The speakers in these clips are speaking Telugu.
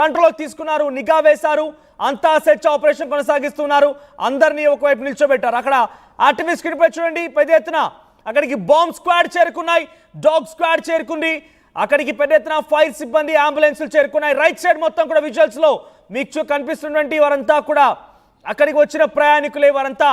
కంట్రోల్లోకి తీసుకున్నారు, నిఘా వేశారు, అంతా సెర్చ్ ఆపరేషన్ కొనసాగిస్తున్నారు. అందరినీ ఒకవైపు నిల్చోబెట్టారు. అక్కడ ఆర్టిఫిస్ కిడిపై చూడండి, పెద్ద ఎత్తున అక్కడికి బాంబ్ స్క్వాడ్ చేరుకున్నాయి, డాగ్ స్క్వాడ్ చేరుకుంది, అక్కడికి పెద్ద ఎత్తున ఫైర్ సిబ్బంది, అంబులెన్స్లు చేరుకున్నాయి. రైట్ సైడ్ మొత్తం కూడా విజువల్స్ లో మీకు కనిపిస్తున్నటువంటి వారంతా కూడా అక్కడికి వచ్చిన ప్రయాణికులే. వారంతా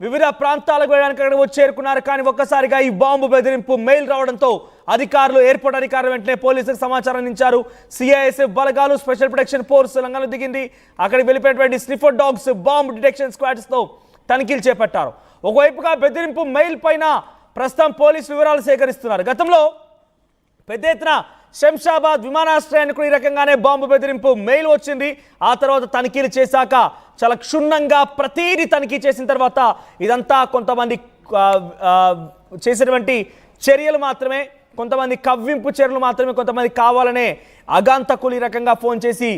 వివిధ ప్రాంతాలకు వెళ్ళడానికి అక్కడ వచ్చి చేరుకున్నారు. కానీ ఒక్కసారిగా ఈ బాంబు బెదిరింపు మెయిల్ రావడంతో అధికారులు, ఎయిర్పోర్ట్ అధికారులు వెంటనే పోలీసులకు సమాచారం అందించారు. సిఐఎస్ఎఫ్ బలగాలు, స్పెషల్ ప్రొటెక్షన్ ఫోర్స్ రంగంలో దిగింది. అక్కడికి వెళ్ళిపోయినటువంటి sniffer dogs, bomb detection squads తో తనిఖీలు చేపట్టారు. ఒకవైపుగా బెదిరింపు మెయిల్ పైన ప్రస్తుతం పోలీసు వివరాలు సేకరిస్తున్నారు. గతంలో పెద్ద ఎత్తున శంషాబాద్ విమానాశ్రయానికి ఈ రకంగానే బాంబు బెదిరింపు మెయిల్ వచ్చింది. ఆ తర్వాత తనిఖీలు చేశాక చాలా క్షుణ్ణంగా ప్రతిదీ తనిఖీ చేసిన తర్వాత ఇదంతా కొంతమంది చేసినటువంటి చర్యలు మాత్రమే, కొంతమంది కవ్వింపు చర్యలు మాత్రమే, కొంతమంది కావాలనే అగాంతకులు ఈ రకంగా ఫోన్ చేసి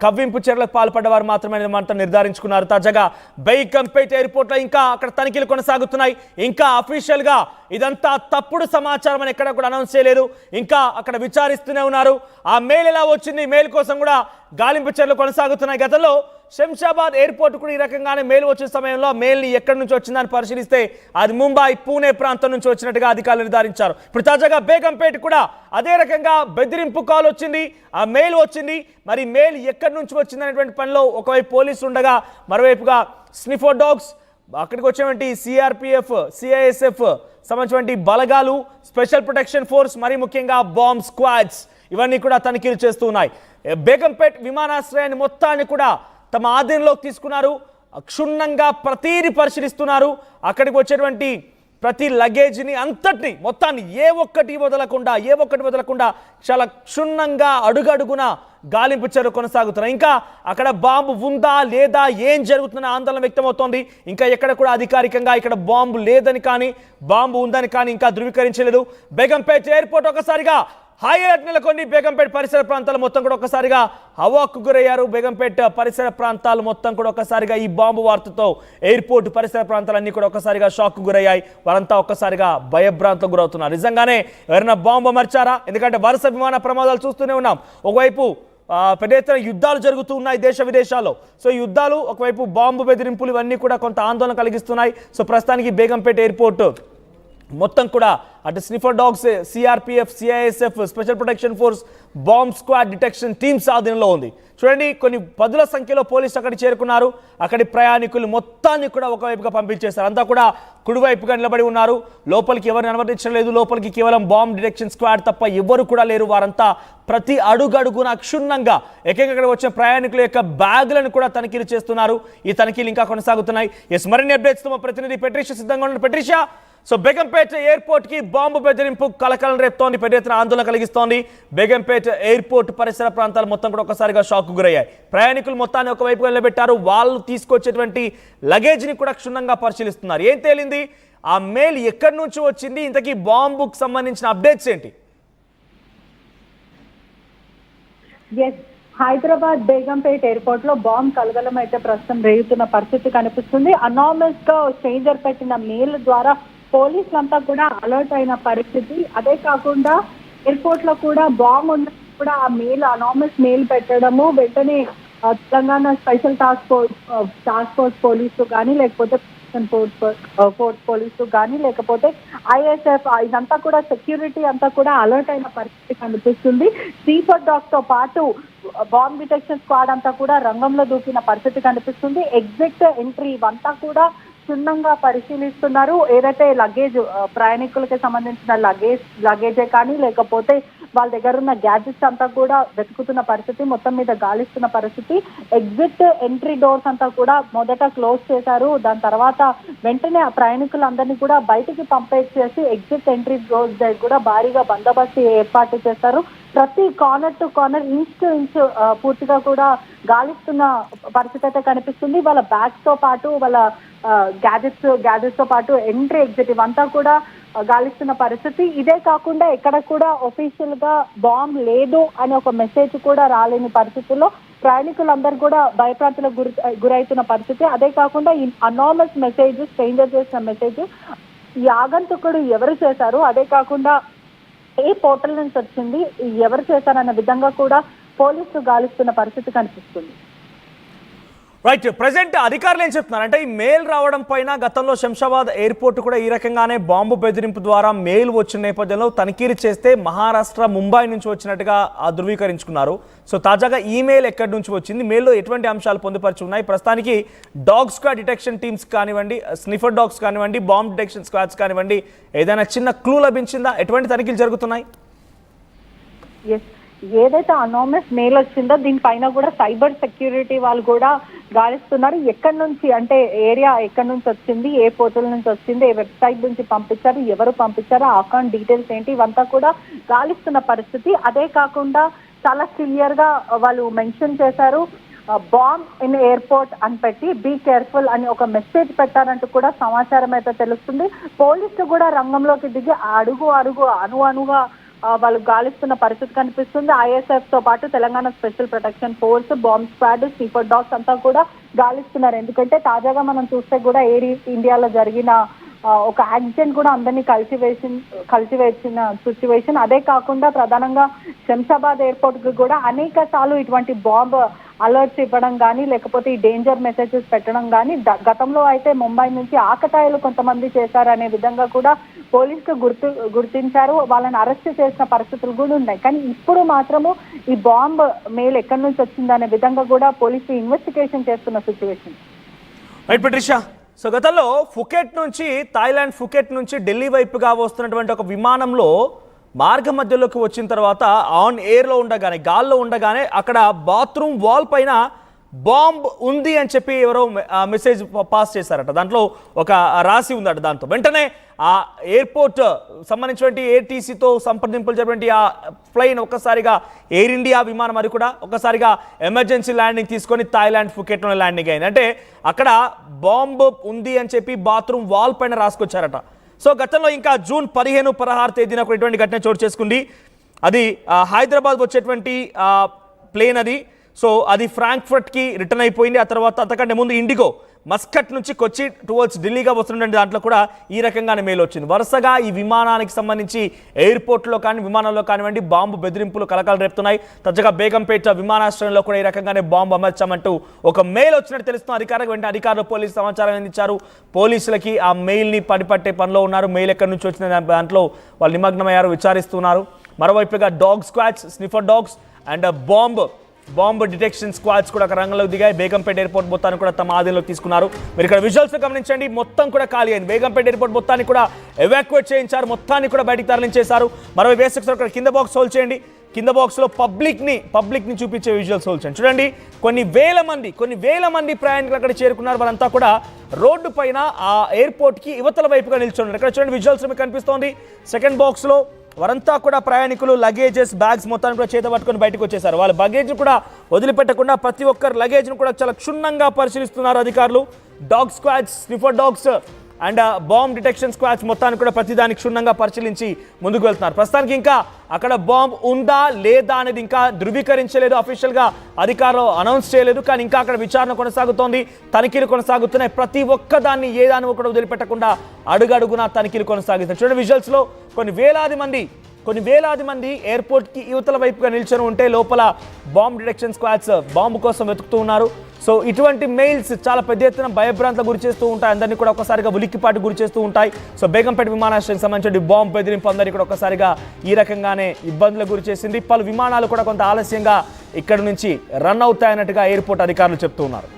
కవ్వింపు చర్యలకు పాల్పడ్డవారు మాత్రమే నిర్ధారించుకున్నారు. తాజాగా బేగంపేట్ ఎయిర్పోర్ట్లో ఇంకా అక్కడ తనిఖీలు కొనసాగుతున్నాయి. ఇంకా అఫీషియల్ గా ఇదంతా తప్పుడు సమాచారం అని ఎక్కడ కూడా అనౌన్స్ చేయలేదు. ఇంకా అక్కడ విచారిస్తూనే ఉన్నారు. ఆ మెయిల్ ఎలా వచ్చింది, మెయిల్ కోసం కూడా గాలింపు చర్యలు కొనసాగుతున్నాయి. గతంలో శంషాబాద్ ఎయిర్పోర్ట్ కూడా ఈ రకంగానే మెయిల్ వచ్చిన సమయంలో మెయిల్ని ఎక్కడి నుంచి వచ్చిందని పరిశీలిస్తే అది ముంబై, పూణే ప్రాంతం నుంచి వచ్చినట్టుగా అధికారులు నిర్ధారించారు. ఇప్పుడు తాజాగా బేగంపేట్ కూడా అదే రకంగా బెదిరింపు కాల్ వచ్చింది, ఆ మెయిల్ వచ్చింది. మరి మెయిల్ ఎక్కడి నుంచి వచ్చిందనేటువంటి పనిలో ఒకవైపు పోలీసులు ఉండగా మరోవైపుగా స్నిఫర్ డాగ్స్, అక్కడికి వచ్చేటువంటి సిఆర్పిఎఫ్, సిఐఎస్ఎఫ్ సంబంధించినటువంటి బలగాలు, స్పెషల్ ప్రొటెక్షన్ ఫోర్స్, మరి ముఖ్యంగా బాంబ్ స్క్వాడ్స్ ఇవన్నీ కూడా తనిఖీలు చేస్తూ ఉన్నాయి. బేగంపేట్ విమానాశ్రయాన్ని మొత్తాన్ని కూడా తమ ఆధీనంలోకి తీసుకున్నారు. క్షుణ్ణంగా ప్రతిదీ పరిశీలిస్తున్నారు. అక్కడికి వచ్చేటువంటి ప్రతి లగేజ్ని అంతటిని మొత్తాన్ని ఏ ఒక్కటి వదలకుండా చాలా క్షుణ్ణంగా అడుగడుగున గాలింపు చర్యలు కొనసాగుతున్నాయి. ఇంకా అక్కడ బాంబు ఉందా లేదా, ఏం జరుగుతుందన్న ఆందోళన వ్యక్తమవుతోంది. ఇంకా ఎక్కడ కూడా అధికారికంగా ఇక్కడ బాంబు లేదని కానీ బాంబు ఉందని కానీ ఇంకా ధృవీకరించలేదు. బేగంపేట్ ఎయిర్పోర్ట్ ఒకసారిగా హై అలర్ట్ నెలకొని బేగంపేట్ పరిసర ప్రాంతాలు మొత్తం కూడా ఒక్కసారిగా హవాకు గురయ్యారు. బేగంపేట్ పరిసర ప్రాంతాలు మొత్తం కూడా ఒక్కసారిగా ఈ బాంబు వార్తతో ఎయిర్పోర్ట్ పరిసర ప్రాంతాలన్నీ కూడా ఒక్కసారిగా షాక్కు గురయ్యాయి. వారంతా ఒక్కసారిగా భయభ్రాంతకు గురవుతున్నారు. నిజంగానే ఎవరైనా బాంబు అమర్చారా? ఎందుకంటే వరుస విమాన ప్రమాదాలు చూస్తూనే ఉన్నాం. ఒకవైపు పెద్ద ఎత్తున యుద్ధాలు జరుగుతూ ఉన్నాయి దేశ విదేశాల్లో. సో యుద్ధాలు, ఒకవైపు బాంబు బెదిరింపులు, ఇవన్నీ కూడా కొంత ఆందోళన కలిగిస్తున్నాయి. సో ప్రస్తుతానికి బేగంపేట్ ఎయిర్పోర్ట్ మొత్తం కూడా అటు sniffer dogs, CRPF, CISF, special protection force, bomb squad detection teams ఆధీనంలో ఉంది. చూడండి, కొన్ని పదుల సంఖ్యలో పోలీసులు అక్కడికి చేరుకున్నారు. అక్కడి ప్రయాణికులు మొత్తాన్ని కూడా ఒకవైపుగా పంపించేశారు. అంతా కూడా కుడివైపుగా నిలబడి ఉన్నారు. లోపలికి ఎవరిని అనుమతించడం లేదు. లోపలికి కేవలం బాంబ్ డిటెక్షన్ స్క్వాడ్ తప్ప ఎవరు కూడా లేరు. వారంతా ప్రతి అడుగడుగున క్షుణ్ణంగా ఎక్కడ వచ్చిన ప్రయాణికుల యొక్క బ్యాగులను కూడా తనిఖీలు చేస్తున్నారు. ఈ తనిఖీలు ఇంకా కొనసాగుతున్నాయి. మరిన్ని అప్డేట్స్ తో మా ప్రతినిధి పెట్రిషియా సిద్ధంగా ఉన్నారు. పెట్రిషియా, సో బేగంపేట్ ఎయిర్పోర్ట్ కి బాంబు బెదిరింపు కలకలం రేపుతోంది, పెద్ద ఎత్తున ఆందోళన కలిగిస్తోంది. బేగంపేట్ ఎయిర్పోర్ట్ పరిసర ప్రాంతాలు మొత్తం కూడా ఒక్కసారిగా షాక్ గురయ్యాయి. ప్రయాణికులు మొత్తాన్ని ఒకవైపు నిలబెట్టారు. వాళ్ళు తీసుకొచ్చేటువంటి లగేజ్ ని కూడా క్షుణ్ణంగా పరిశీలిస్తున్నారు. ఏం తేలింది? ఆ మెయిల్ ఎక్కడి నుంచి వచ్చింది? ఇంతకీ బాంబుకు సంబంధించిన అప్డేట్స్ ఏంటి? హైదరాబాద్ బేగంపేట్ ఎయిర్పోర్ట్ లో బాంబ్ కలగలం అయితే ప్రస్తుతం రేగుతున్న పరిస్థితి కనిపిస్తుంది. అనామస్ గా స్ట్రేంజర్ పెట్టిన మెయిల్ ద్వారా పోలీసులంతా కూడా అలర్ట్ అయిన పరిస్థితి. అదే కాకుండా ఎయిర్పోర్ట్ లో కూడా బాంబ్ ఉన్న కూడా ఆ మెయిల్, అనామస్ మెయిల్ పెట్టడము, వెంటనే Telangana special task force police కానీ, లేకపోతే ఫోర్స్ పోలీసు కానీ, లేకపోతే ఐఎస్ఎఫ్, ఇదంతా కూడా సెక్యూరిటీ అంతా కూడా అలర్ట్ అయిన పరిస్థితి కనిపిస్తుంది. స్నిఫర్ డాగ్స్ తో పాటు బాంబ్ డిటెక్షన్ స్క్వాడ్ అంతా కూడా రంగంలో దూకిన పరిస్థితి కనిపిస్తుంది. ఎగ్జిట్ ఎంట్రీ ఇవంతా కూడా క్షుణ్ణంగా పరిశీలిస్తున్నారు. ఏదైతే లగేజ్, ప్రయాణికులకి సంబంధించిన లగేజే కానీ, లేకపోతే వాళ్ళ దగ్గర ఉన్న గ్యాజెట్స్ అంతా కూడా వెతుకుతున్న పరిస్థితి, మొత్తం మీద గాలిస్తున్న పరిస్థితి. ఎగ్జిట్ ఎంట్రీ డోర్స్ అంతా కూడా మొదట క్లోజ్ చేశారు. దాని తర్వాత వెంటనే ఆ ప్రయాణికులందరినీ కూడా బయటికి పంపేసేసి ఎగ్జిట్ ఎంట్రీ డోర్స్ దగ్గర కూడా భారీగా బందోబస్తు ఏర్పాటు చేస్తారు. ప్రతి corner to corner, inch to inch పూర్తిగా కూడా గాలిస్తున్న పరిస్థితి అయితే కనిపిస్తుంది. వాళ్ళ బ్యాగ్స్ తో పాటు వాళ్ళ గ్యాజెట్స్ తో పాటు ఎంట్రీ, ఎగ్జిట్ ఇవంతా కూడా గాలిస్తున్న పరిస్థితి. ఇదే కాకుండా ఎక్కడ కూడా ఒఫీషియల్ గా బాంబ్ లేదు అని ఒక మెసేజ్ కూడా రాలేని పరిస్థితుల్లో ప్రయాణికులందరూ కూడా భయప్రాంతులకు గురైతున్న పరిస్థితి. అదే కాకుండా ఈ అనామస్ మెసేజ్, స్ట్రేంజర్ చేసిన మెసేజ్, ఈ ఆగంతుకుడు ఎవరు చేశారు, అదే కాకుండా ఏ పోర్టల్ నుంచి వచ్చింది, ఎవరు చేశారన్న విధంగా కూడా పోలీసులు గాలిస్తున్న పరిస్థితి కనిపిస్తుంది. రైట్, ప్రజెంట్ అధికారులు ఏం చెప్తున్నారు అంటే ఈ మెయిల్ రావడం పైన గతంలో శంషాబాద్ ఎయిర్పోర్ట్ కూడా ఈ రకంగానే బాంబు బెదిరింపు ద్వారా మెయిల్ వచ్చిన నేపథ్యంలో తనిఖీలు చేస్తే మహారాష్ట్ర ముంబై నుంచి వచ్చినట్టుగా ధృవీకరించుకున్నారు. సో తాజాగా ఈమెయిల్ ఎక్కడి నుంచి వచ్చింది, మెయిల్లో ఎటువంటి అంశాలు పొందుపరిచి ఉన్నాయి, ప్రస్తుతానికి డాగ్ స్క్వాడ్ డిటెక్షన్ టీమ్స్ కానివ్వండి, స్నిఫర్ డాగ్స్ కానివ్వండి, బాంబ్ డిటెక్షన్ స్క్వాడ్స్ కానివ్వండి, ఏదైనా చిన్న క్లూ లభించిందా, ఎటువంటి తనిఖీలు జరుగుతున్నాయి? ఏదైతే అనామస్ మెయిల్ వచ్చిందో దీనిపైన కూడా సైబర్ సెక్యూరిటీ వాళ్ళు కూడా గాలిస్తున్నారు. ఎక్కడి నుంచి అంటే ఏరియా ఎక్కడి నుంచి వచ్చింది, ఏ పోర్టల్ నుంచి వచ్చింది, ఏ వెబ్సైట్ నుంచి పంపించారు, ఎవరు పంపించారు, ఆ అకౌంట్ డీటెయిల్స్ ఏంటి, ఇవంతా కూడా గాలిస్తున్న పరిస్థితి. అదే కాకుండా చాలా క్లియర్ గా వాళ్ళు మెన్షన్ చేశారు, బాంబ్ ఇన్ ఎయిర్పోర్ట్ అని పెట్టి బీ కేర్ఫుల్ అని ఒక మెసేజ్ పెట్టారంటూ కూడా సమాచారం అయితే తెలుస్తుంది. పోలీసులు కూడా రంగంలోకి దిగి అడుగు అనువుగా వాళ్ళు గాలిస్తున్న పరిస్థితి కనిపిస్తుంది. ISF తో పాటు Telangana special protection force, bomb squad, sniffer dogs అంతా కూడా గాలిస్తున్నారు. ఎందుకంటే తాజాగా మనం చూస్తే కూడా ఎయిర్ ఇండియాలో జరిగిన ఒక యాక్సిడెంట్ కూడా అందరినీ కలిసివేసిన సిచ్యువేషన్. అదే కాకుండా ప్రధానంగా శంషాబాద్ ఎయిర్పోర్ట్ కి కూడా అనేక సార్లు ఇటువంటి బాంబ్ అలర్ట్స్ ఇవ్వడం కానీ లేకపోతే ఈ డేంజర్ మెసేజెస్ పెట్టడం కానీ గతంలో అయితే ముంబై నుంచి ఆకతాయిలు కొంతమంది చేశారనే విధంగా కూడా పోలీసులు గుర్తించారు, వాళ్ళని అరెస్ట్ చేసిన పరిస్థితులు కూడా ఉన్నాయి. కానీ ఇప్పుడు మాత్రము ఈ బాంబ్ మెయిల్ ఎక్కడి నుంచి వచ్చిందనే విధంగా కూడా పోలీసులు ఇన్వెస్టిగేషన్ చేస్తున్న సిచ్యువేషన్. రైట్ పట్రిషా, సో గతంలో థాయిలాండ్ ఫుకెట్ నుంచి ఢిల్లీ వైపుగా వస్తున్నటువంటి ఒక విమానంలో మార్గ మధ్యలోకి వచ్చిన తర్వాత ఆన్ ఎయిర్లో ఉండగానే, గాల్లో ఉండగానే అక్కడ బాత్రూమ్ వాల్ పైన బాంబ్ ఉంది అని చెప్పి ఎవరో మెసేజ్ పాస్ చేశారట. దాంట్లో ఒక రాసి ఉందట. దాంతో వెంటనే ఆ ఎయిర్పోర్ట్ సంబంధించినటువంటి ATCతో సంప్రదింపులు జరిపినటువంటి ఆ ప్లైన్ ఒక్కసారిగా ఎయిర్ ఇండియా విమానం అది కూడా ఒక్కసారిగా ఎమర్జెన్సీ ల్యాండింగ్ తీసుకొని థాయిలాండ్ ఫుకెట్లో ల్యాండింగ్ అయింది. అంటే అక్కడ బాంబ్ ఉంది అని చెప్పి బాత్రూమ్ వాల్ పైన రాసుకొచ్చారట. సో గతంలో ఇంకా జూన్ 15, 16 తేదీన కూడా ఇటువంటి ఘటన చోటు చేసుకుంది. అది హైదరాబాద్ వచ్చేటువంటి ప్లేన్ అది. సో అది ఫ్రాంక్ఫర్ట్కి రిటర్న్ అయిపోయింది. ఆ తర్వాత అంతకంటే ముందు ఇండిగో మస్కట్ నుంచి కొచ్చి టువర్డ్స్ ఢిల్లీగా వస్తున్నటువంటి దాంట్లో కూడా ఈ రకంగానే మెయిల్ వచ్చింది. వరుసగా ఈ విమానానికి సంబంధించి ఎయిర్పోర్ట్లో కానీ విమానంలో కానివ్వండి బాంబు బెదిరింపులు కలకలు రేపుతున్నాయి. తాజాగా బేగంపేట విమానాశ్రయంలో కూడా ఈ రకంగానే బాంబు అమర్చామంటూ ఒక మెయిల్ వచ్చినట్టు తెలుస్తున్న అధికారులు పోలీసు సమాచారం అందించారు. పోలీసులకి ఆ మెయిల్ని పడిపట్టే పనిలో ఉన్నారు. మెయిల్ ఎక్కడి నుంచి వచ్చిన దాంట్లో వాళ్ళు నిమగ్నమయ్యారు, విచారిస్తున్నారు. మరోవైపుగా dog squads, sniffer dogs and bomb detection squads కూడా రంగంలోకి దిగాయి. బేగంపేట ఎయిర్పోర్ట్ మొత్తాన్ని కూడా తమ ఆధీనంలోకి తీసుకున్నారు. మీరు ఇక్కడ విజువల్స్ గమనించండి, మొత్తం కూడా ఖాళీ అయింది. బేగంపేట ఎయిర్పోర్ట్ మొత్తాన్ని కూడా ఎవాక్యుయేట్ చేయించారు, మొత్తాన్ని కూడా బయటికి తరలించేశారు. మరో బేసిక్స్ ఇక్కడ కింద బాక్స్ హోల్డ్ చేయండి. కింద బాక్స్లో పబ్లిక్ని చూపించే విజువల్స్ హోల్డ్ చేయండి. చూడండి, కొన్ని వేల మంది ప్రయాణికులు అక్కడ చేరుకున్నారు. వాళ్ళంతా కూడా రోడ్డు పైన ఆ ఎయిర్పోర్ట్కి యువతల వైపుగా నిల్చున్నారు. ఇక్కడ చూడండి విజువల్స్ మీకు కనిపిస్తోంది. సెకండ్ బాక్స్లో వారంతా కూడా ప్రయాణికులు లగేజెస్, బ్యాగ్స్ మొత్తాన్ని కూడా చేత పట్టుకొని బయటకు వచ్చేసారు. వాళ్ళ లగేజ్ కూడా వదిలిపెట్టకుండా ప్రతి ఒక్కరు లగేజ్ను కూడా చాలా క్షుణ్ణంగా పరిశీలిస్తున్నారు అధికారులు. Dog squads, sniffer dogs and bomb detection squads మొత్తాన్ని కూడా ప్రతిదానికి క్షుణ్ణంగా పరిశీలించి ముందుకు వెళ్తున్నారు. ప్రస్తుతానికి ఇంకా అక్కడ బాంబ్ ఉందా లేదా అనేది ఇంకా ధృవీకరించలేదు, అఫీషియల్గా అధికారులు అనౌన్స్ చేయలేదు. కానీ ఇంకా అక్కడ విచారణ కొనసాగుతోంది, తనిఖీలు కొనసాగుతున్నాయి. ప్రతి ఒక్కదాన్ని ఏదాన్ని కూడా వదిలిపెట్టకుండా అడుగడుగునా తనిఖీలు కొనసాగిస్తారు. చూడండి విజువల్స్లో కొన్ని వేలాది మంది ఎయిర్పోర్ట్కి యువతల వైపుగా నిల్చొని ఉంటే లోపల బాంబ్ డిటెక్షన్ స్క్వాడ్స్ బాంబు కోసం వెతుకుతూ ఉన్నారు. సో ఇటువంటి మెయిల్స్ చాలా పెద్ద ఎత్తున భయభ్రాంతలకు గురి చేస్తూ ఉంటాయి, అందరినీ కూడా ఒక్కసారిగా ఉలిక్కిపాటు గురి చేస్తూ ఉంటాయి. సో బేగంపేట విమానాశ్రయానికి సంబంధించిన బాంబు బెదిరింపు అందరికీ కూడా ఒక్కసారిగా ఈ రకంగానే ఇబ్బందులకు గురి చేసింది. పలు విమానాలు కూడా కొంత ఆలస్యంగా ఇక్కడి నుంచి రన్ అవుతాయన్నట్టుగా ఎయిర్పోర్ట్ అధికారులు చెప్తూ ఉన్నారు.